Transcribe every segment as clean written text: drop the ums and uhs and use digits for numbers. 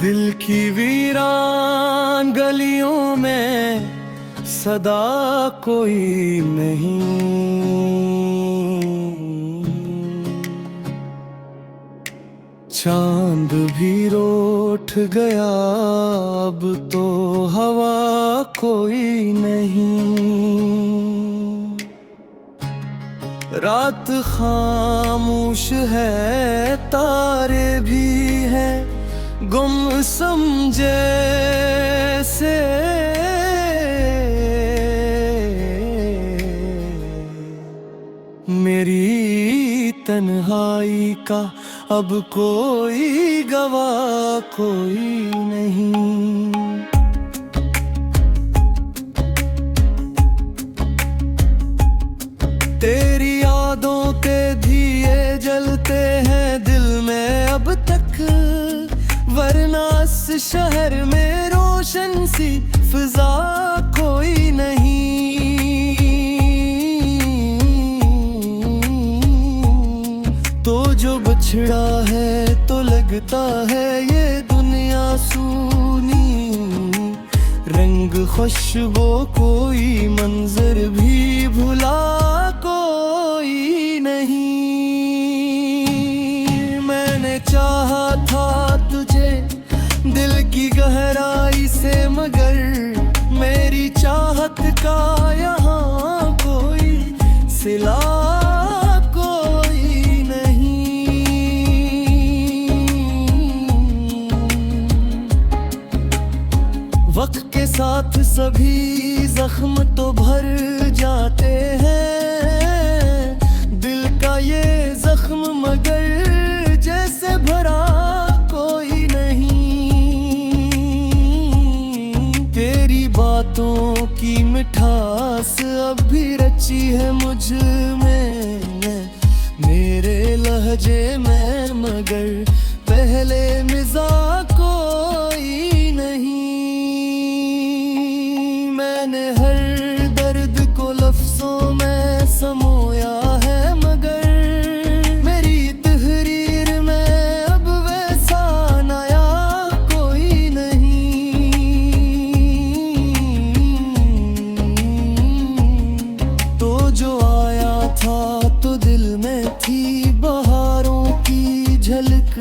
दिल की वीरान गलियों में सदा कोई नहीं। चांद भी रूठ गया अब तो हवा कोई नहीं। रात खामोश है, तारे भी हैं गुम समझे से। मेरी तन्हाई का अब कोई गवाह कोई नहीं। तेरी यादों के दिए जलते हैं दिल में अब तक, वरना इस शहर में रोशन सी फिजा कोई नहीं। तो जो बिछड़ा है तो लगता है ये दुनिया सूनी, रंग खुशबू कोई मंजर भी भुला कोई नहीं। मैंने चाहा था तुझे दिल की गहराई से, मगर मेरी चाहत का यहाँ कोई सिला कोई नहीं। वक्त के साथ सभी जख्म तो भर जाते हैं, दिल का ये जख्म मगर जैसे भरा कोई नहीं। तेरी बातों की मिठास अब भी रची है मुझ में, मेरे लहजे में, मगर पहले मिजाज कोई नहीं। मैंने हर दर्द को लफ्जों में समोया है, मगर मेरी तहरीर में अब वैसा नया कोई नहीं। तो जो आया था तो दिल में थी बहारों की झलक,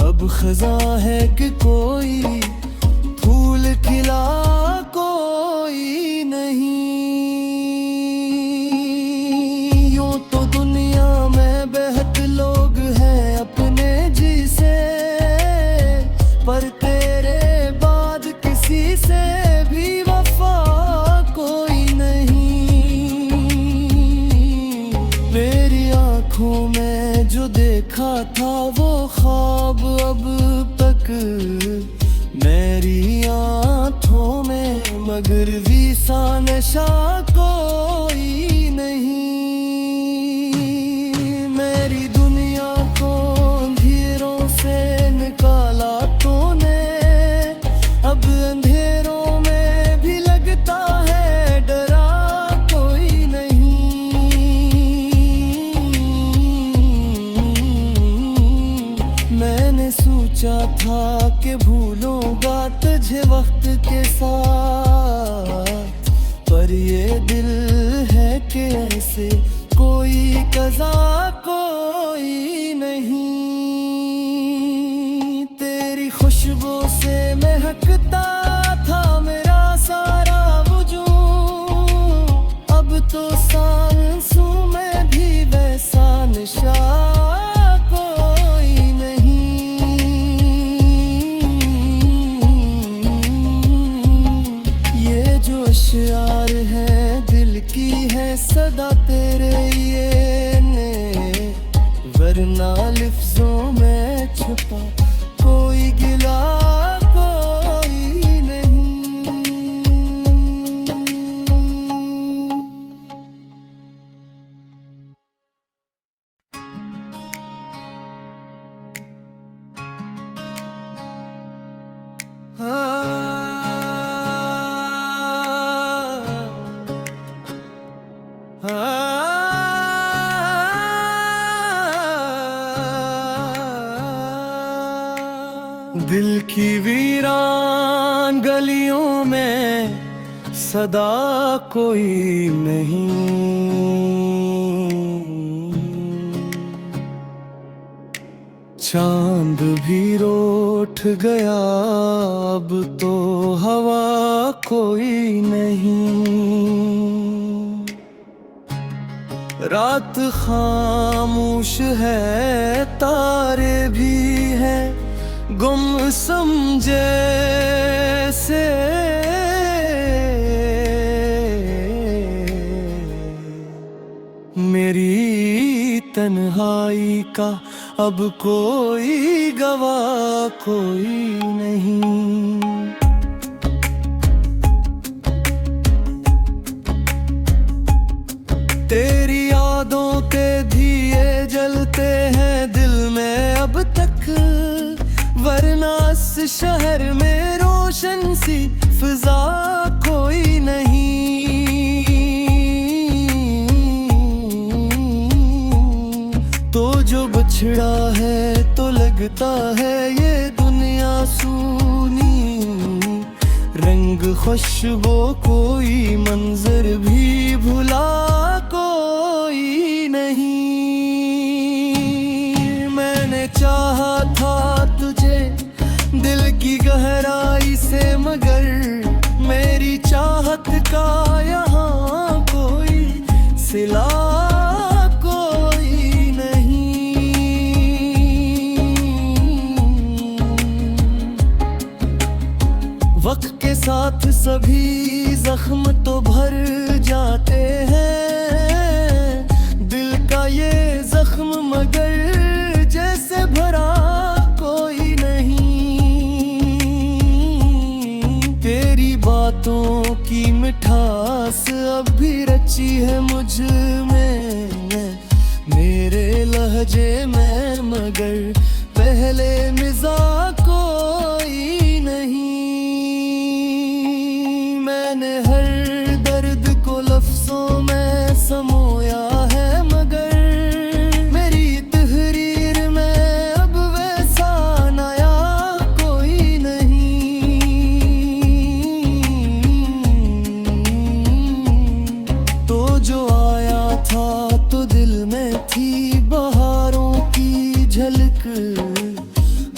अब खजा है कि कोई फूल खिला कोई नहीं। यूं तो दुनिया में बेहद लोग हैं अपने जी से, पर तेरे बाद किसी से भी वफा कोई नहीं। मेरी आंखों में जो देखा था वो ख्वाब अब तक मेरी आंखों में, मगर वीसा नशा कोई नहीं। मेरी दुनिया को अंधेरों से निकाला तूने, अब अंधेरों में भी लगता है डरा कोई नहीं। मैंने सोचा था कि भूलूंगा तुझे वक्त के साथ, पर ये दिल है कि ऐसे कोई कज़ा कोई नहीं। तेरी खुशबू से महकता था मेरा सारा वजूद, अब तो सांसों में भी वैसा नशा कोई नहीं। ये जो अश्यार है दिल की है सदा तेरे ये ने, वरना लफ्जों में छुपा कोई गिला कोई नहीं। दिल की वीरान गलियों में सदा कोई नहीं। चांद भी रूठ गया अब तो हवा कोई नहीं। रात खामोश है, तारे भी हैं गुम समझे से। मेरी तन्हाई का अब कोई गवाह कोई नहीं। तेरी यादों के दिए जलते हैं दिल में अब तक, वरना इस शहर में रोशन सी फिजा कोई नहीं। तो जो बिछड़ा है तो लगता है ये दुनिया सूनी, रंग खुशबू कोई मंजर भी भुला कोई नहीं। मैंने चाहा था तुझे दिल की गहराई से, मगर मेरी चाहत का यहाँ कोई सिला कोई नहीं। वक्त के साथ सभी जख्म तो भर जाते हैं, दिल का ये जख्म मगर जैसे भरा कोई नहीं। तेरी बातों की मिठास अब भी रची है मुझ में, मेरे लहजे में मगर पहले मिजाज कोई नहीं। मैंने हर दर्द को लफ्जों में समोया है, मगर मेरी तहरीर में अब वैसा नया कोई नहीं। तो जो आया था तो दिल में थी बहारों की झलक,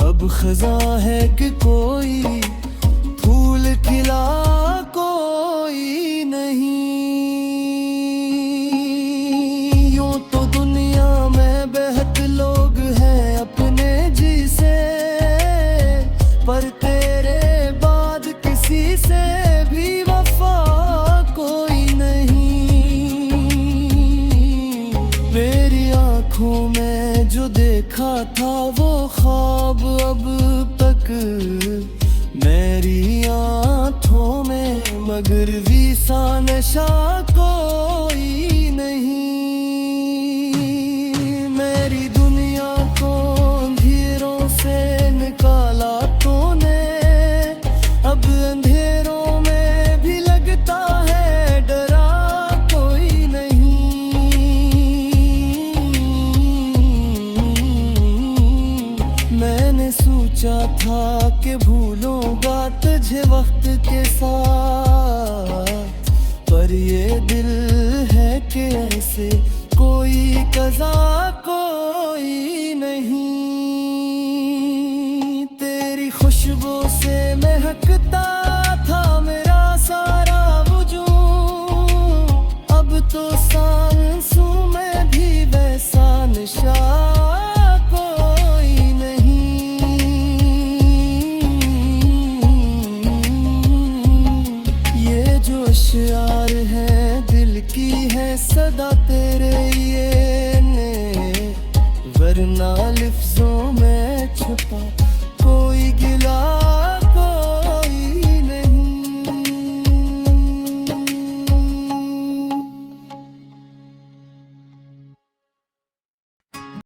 अब खजा है कि कोई फूल खिला कोई नहीं। यूं तो दुनिया में बेहद लोग हैं अपने जी से, पर तेरे बाद किसी से भी वफा कोई नहीं। मेरी आंखों में जो देखा था वो ख्वाब अब तक मेरी आँखों में मगर भी सा नशा कोई नहीं। मेरी दुनिया को अंधेरों से निकाला तूने, अब अंधेरों में भी लगता है डरा कोई नहीं। मैंने सोचा था कि भूलूंगा तुझे वक्त के साथ, पर ये दिल है कि ऐसे कोई कज़ा कोई नहीं। तेरी खुशबू से महकता था मेरा सारा वजूद, अब तो सांसों में भी वैसा नशा कोई नहीं। ये जो अश्यार है दिल की है सदा तेरे ये ने, वरना लिफ्ज़ों